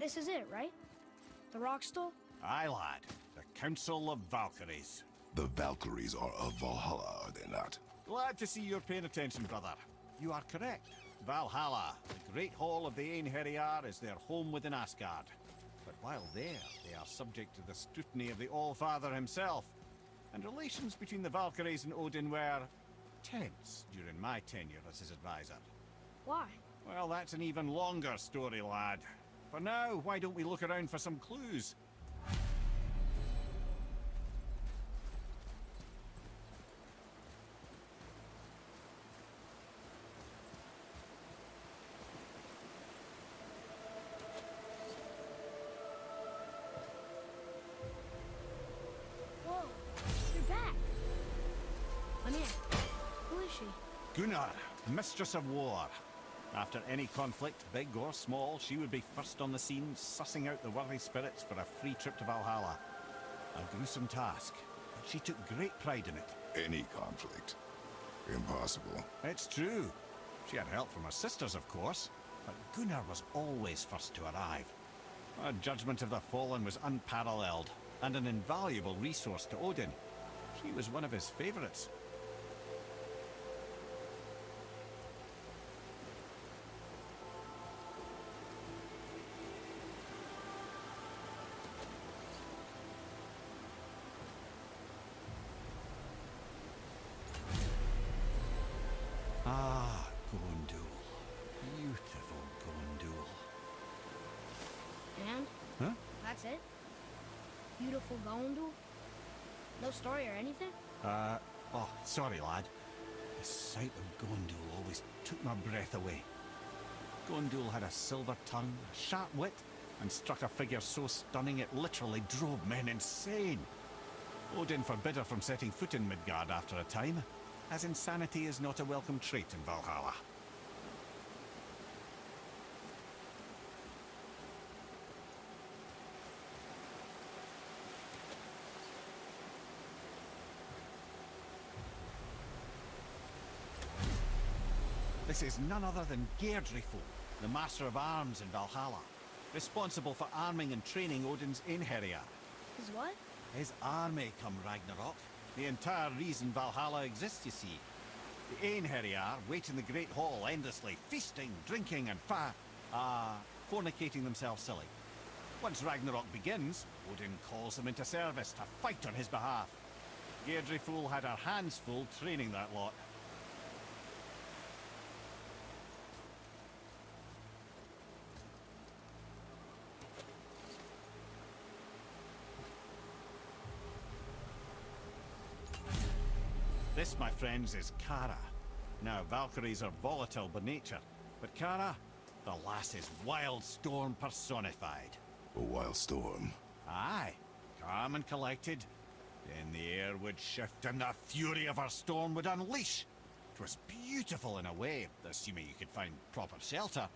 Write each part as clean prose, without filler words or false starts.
This is it, right? The rock stool? Aye, lad. The Council of Valkyries. The Valkyries are of Valhalla, are they not? Glad to see you're paying attention, brother. You are correct. Valhalla, the great hall of the Einherjar, is their home within Asgard. But while there, they are subject to the scrutiny of the All-Father himself. And relations between the Valkyries and Odin were tense during my tenure as his advisor. Why? Well, that's an even longer story, lad. For now, why don't we look around for some clues? Whoa, you're back. I'm in. Who is she? Gunnar, Mistress of War. After any conflict, big or small, she would be first on the scene, sussing out the worthy spirits for a free trip to Valhalla. A gruesome task, but she took great pride in it. Any conflict. Impossible. It's true. She had help from her sisters, of course, but Gunnar was always first to arrive. Her judgment of the fallen was unparalleled, and an invaluable resource to Odin. She was one of his favorites. Ah, Gondul. Beautiful Gondul. And? Huh? That's it? Beautiful Gondul? No story or anything? Oh, sorry, lad. The sight of Gondul always took my breath away. Gondul had a silver tongue, a sharp wit, and struck a figure so stunning it literally drove men insane. Odin forbid her from setting foot in Midgard after a time, as insanity is not a welcome trait in Valhalla. This is none other than Geirdriful, the Master of Arms in Valhalla, responsible for arming and training Odin's Einherjar. Is what? His army come Ragnarok. The entire reason Valhalla exists, you see. The Einherjar wait in the Great Hall endlessly, feasting, drinking, and fornicating themselves silly. Once Ragnarok begins, Odin calls them into service to fight on his behalf. Geirdriful had her hands full training that lot. This, my friends, is Kara. Now, Valkyries are volatile by nature, but Kara, the lass is wild storm personified. A wild storm. Aye, calm and collected. Then the air would shift and the fury of her storm would unleash. It was beautiful in a way, assuming you could find proper shelter.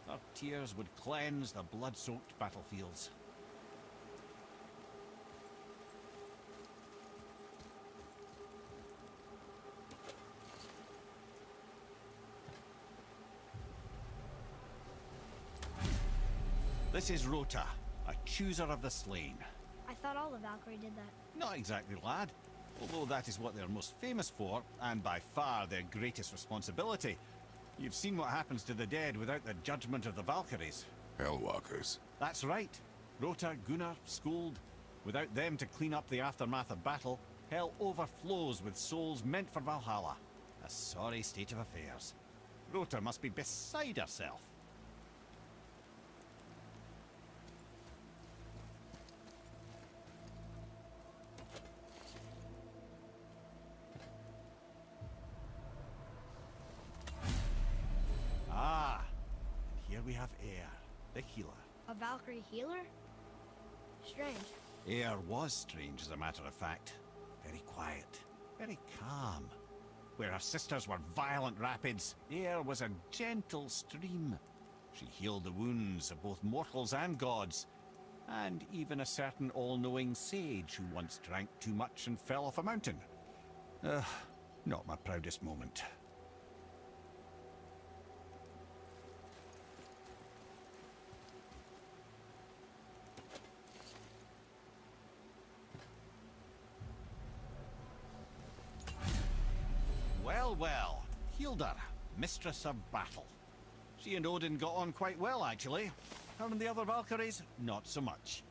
Her tears would cleanse the blood-soaked battlefields. This is Rota, a chooser of the slain. I thought all the Valkyrie did that. Not exactly, lad. Although that is what they're most famous for, and by far their greatest responsibility. You've seen what happens to the dead without the judgment of the Valkyries. Hellwalkers. That's right. Rota, Gunnar, Skuld. Without them to clean up the aftermath of battle, hell overflows with souls meant for Valhalla. A sorry state of affairs. Rota must be beside herself. Ah, and here we have Air, the healer. A Valkyrie healer? Strange. Air was strange, as a matter of fact. Very quiet, very calm. Where her sisters were violent rapids, Air was a gentle stream. She healed the wounds of both mortals and gods, and even a certain all-knowing sage who once drank too much and fell off a mountain. Not my proudest moment. Well, well. Hilda, Mistress of Battle. She and Odin got on quite well, actually. Her and the other Valkyries, not so much.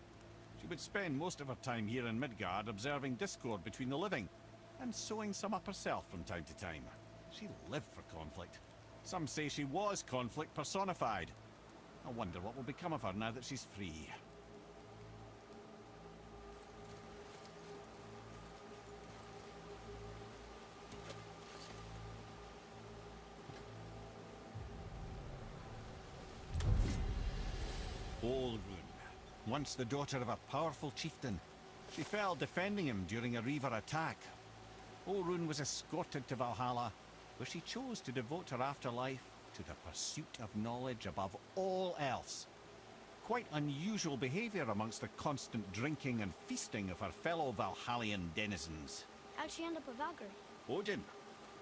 She would spend most of her time here in Midgard observing discord between the living, and sewing some up herself from time to time. She lived for conflict. Some say she was conflict personified. I wonder what will become of her now that she's free. Olrun, once the daughter of a powerful chieftain. She fell defending him during a Reaver attack. Olrun was escorted to Valhalla, where she chose to devote her afterlife to the pursuit of knowledge above all else. Quite unusual behavior amongst the constant drinking and feasting of her fellow Valhallian denizens. How'd she end up a Valkyrie? Odin.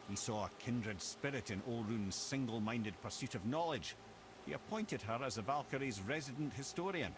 He saw a kindred spirit in Olrun's single-minded pursuit of knowledge. He appointed her as the Valkyrie's resident historian.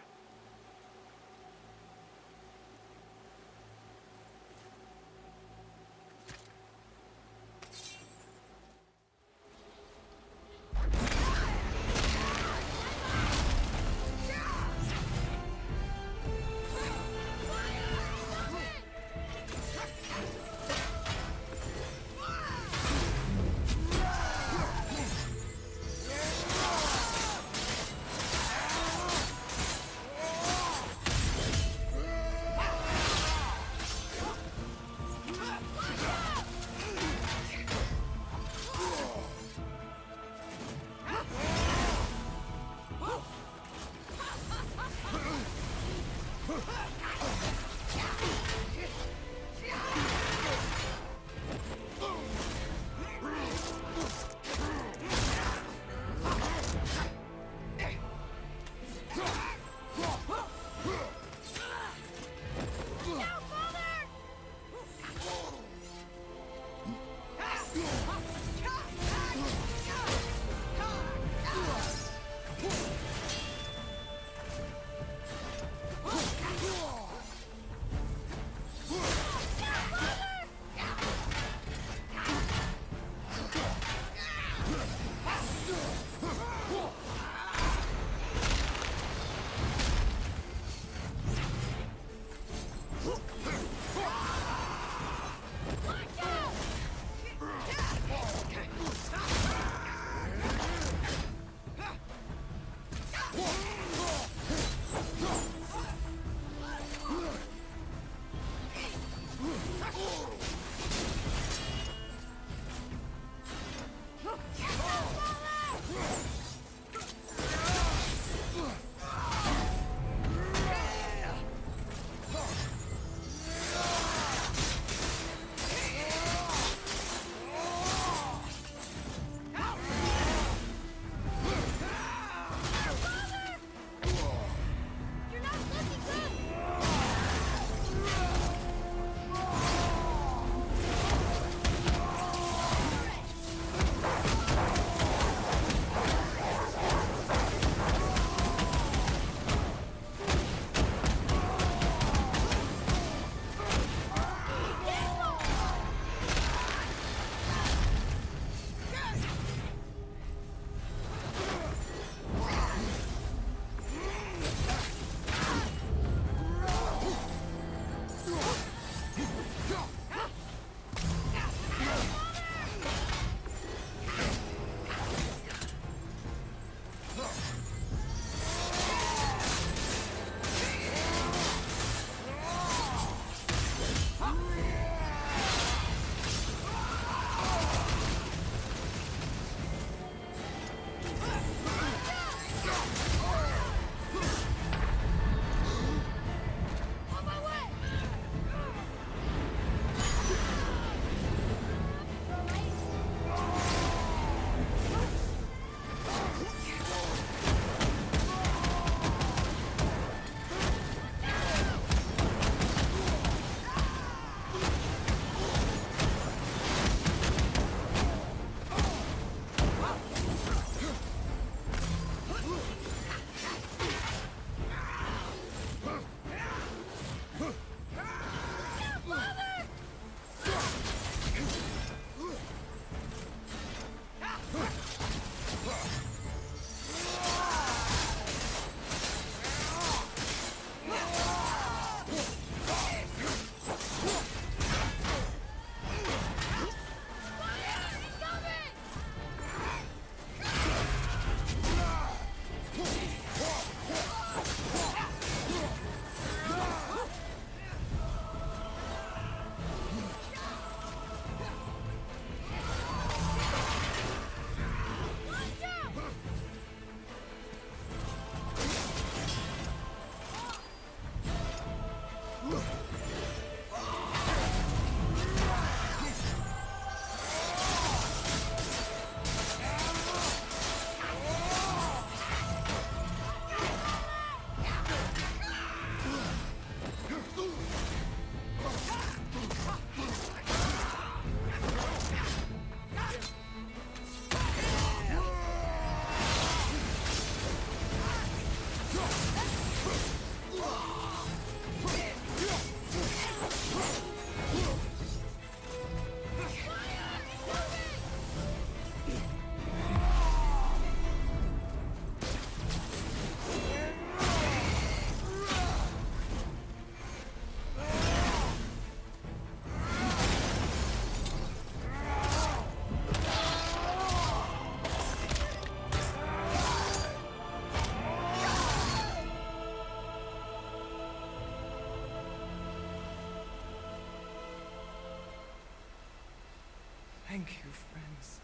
Thank you, friends.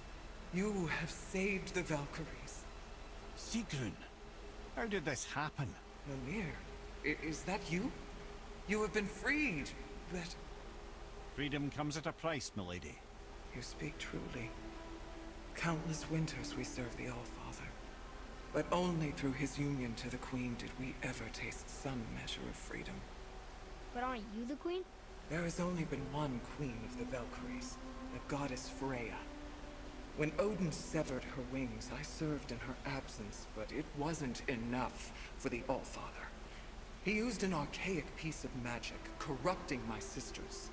You have saved the Valkyries. Sigrun, how did this happen? Mimir, is that you? You have been freed, but... Freedom comes at a price, milady. You speak truly. Countless winters we served the All-Father. But only through his union to the Queen did we ever taste some measure of freedom. But aren't you the queen? There has only been one Queen of the Valkyries, the goddess Freya. When Odin severed her wings, I served in her absence, but it wasn't enough for the All-Father. He used an archaic piece of magic, corrupting my sisters.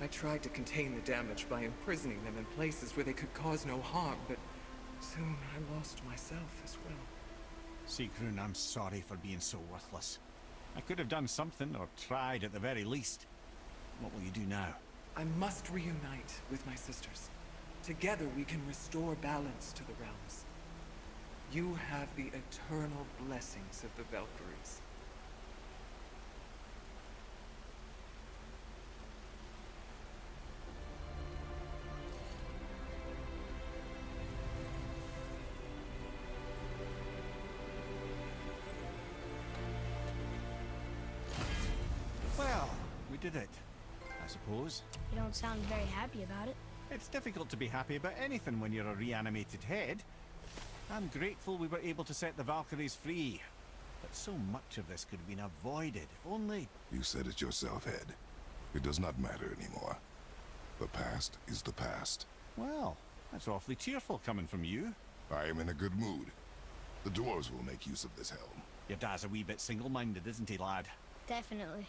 I tried to contain the damage by imprisoning them in places where they could cause no harm, but soon I lost myself as well. Sigrun, I'm sorry for being so worthless. I could have done something, or tried at the very least. What will you do now? I must reunite with my sisters. Together we can restore balance to the realms. You have the eternal blessings of the Valkyries. Well, we did it, I suppose. You don't sound very happy about it. It's difficult to be happy about anything when you're a reanimated head. I'm grateful we were able to set the Valkyries free. But so much of this could have been avoided, if only... You said it yourself, Head. It does not matter anymore. The past is the past. Well, that's awfully cheerful coming from you. I am in a good mood. The dwarves will make use of this helm. Your dad's a wee bit single-minded, isn't he, lad? Definitely.